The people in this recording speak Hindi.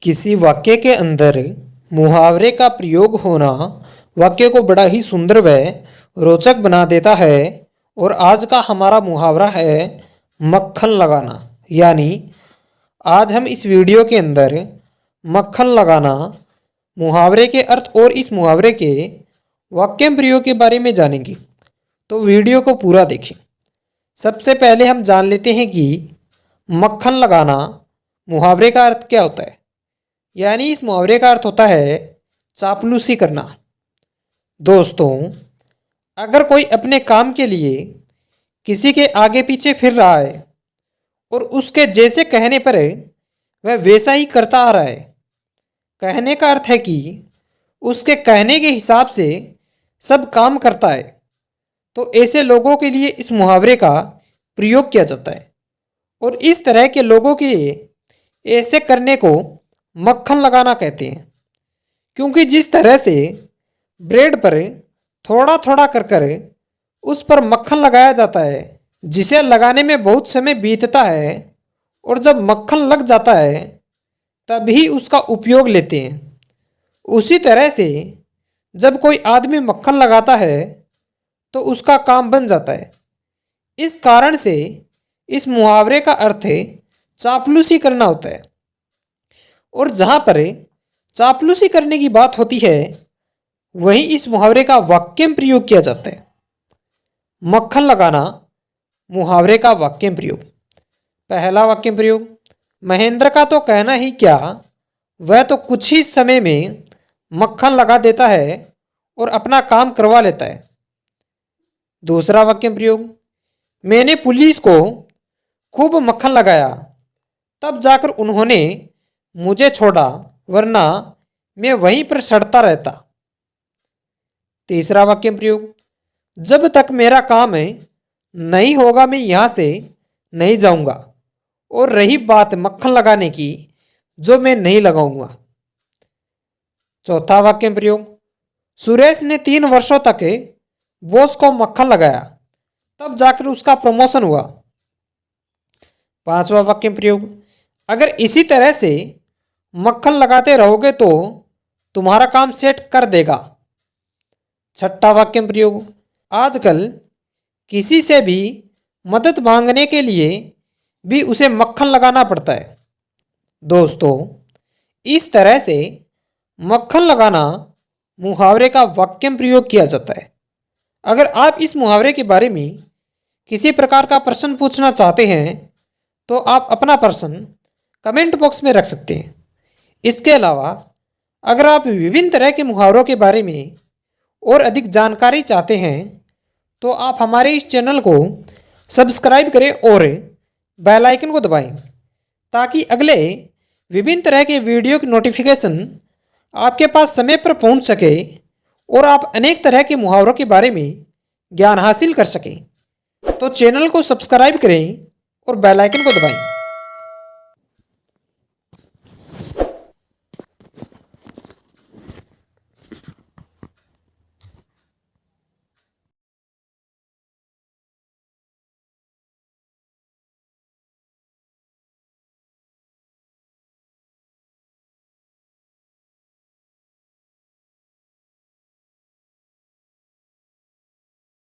किसी वाक्य के अंदर मुहावरे का प्रयोग होना वाक्य को बड़ा ही सुंदर व रोचक बना देता है। और आज का हमारा मुहावरा है मक्खन लगाना। यानी आज हम इस वीडियो के अंदर मक्खन लगाना मुहावरे के अर्थ और इस मुहावरे के वाक्य प्रयोग के बारे में जानेंगे। तो वीडियो को पूरा देखें। सबसे पहले हम जान लेते हैं कि मक्खन लगाना मुहावरे का अर्थ क्या होता है। यानी इस मुहावरे का अर्थ होता है चापलूसी करना। दोस्तों, अगर कोई अपने काम के लिए किसी के आगे पीछे फिर रहा है और उसके जैसे कहने पर वह वैसा ही करता आ रहा है, कहने का अर्थ है कि उसके कहने के हिसाब से सब काम करता है, तो ऐसे लोगों के लिए इस मुहावरे का प्रयोग किया जाता है। और इस तरह के लोगों के लिए ऐसे करने को मक्खन लगाना कहते हैं। क्योंकि जिस तरह से ब्रेड पर थोड़ा थोड़ा कर उस पर मक्खन लगाया जाता है, जिसे लगाने में बहुत समय बीतता है, और जब मक्खन लग जाता है तभी उसका उपयोग लेते हैं, उसी तरह से जब कोई आदमी मक्खन लगाता है तो उसका काम बन जाता है। इस कारण से इस मुहावरे का अर्थ चापलूसी करना होता है। और जहाँ पर चापलूसी करने की बात होती है वहीं इस मुहावरे का वाक्य में प्रयोग किया जाता है। मक्खन लगाना मुहावरे का वाक्य प्रयोग। पहला वाक्य प्रयोग, महेंद्र का तो कहना ही क्या, वह तो कुछ ही समय में मक्खन लगा देता है और अपना काम करवा लेता है। दूसरा वाक्य प्रयोग, मैंने पुलिस को खूब मक्खन लगाया, तब जाकर उन्होंने मुझे छोड़ा, वरना मैं वहीं पर सड़ता रहता। तीसरा वाक्य प्रयोग, जब तक मेरा काम नहीं होगा मैं यहाँ से नहीं जाऊँगा, और रही बात मक्खन लगाने की, जो मैं नहीं लगाऊंगा। चौथा वाक्य प्रयोग, सुरेश ने 3 वर्षों तक बॉस को मक्खन लगाया, तब जाकर उसका प्रमोशन हुआ। पांचवा वाक्य प्रयोग, अगर इसी तरह से मक्खन लगाते रहोगे तो तुम्हारा काम सेट कर देगा। छठा वाक्य प्रयोग, आजकल किसी से भी मदद मांगने के लिए भी उसे मक्खन लगाना पड़ता है। दोस्तों, इस तरह से मक्खन लगाना मुहावरे का वाक्य प्रयोग किया जाता है। अगर आप इस मुहावरे के बारे में किसी प्रकार का प्रश्न पूछना चाहते हैं तो आप अपना प्रश्न कमेंट बॉक्स में रख सकते हैं। इसके अलावा अगर आप विभिन्न तरह के मुहावरों के बारे में और अधिक जानकारी चाहते हैं तो आप हमारे इस चैनल को सब्सक्राइब करें और बेल आइकन को दबाएं, ताकि अगले विभिन्न तरह के वीडियो की नोटिफिकेशन आपके पास समय पर पहुंच सके और आप अनेक तरह के मुहावरों के बारे में ज्ञान हासिल कर सकें। तो चैनल को सब्सक्राइब करें और बेल आइकन को दबाएं।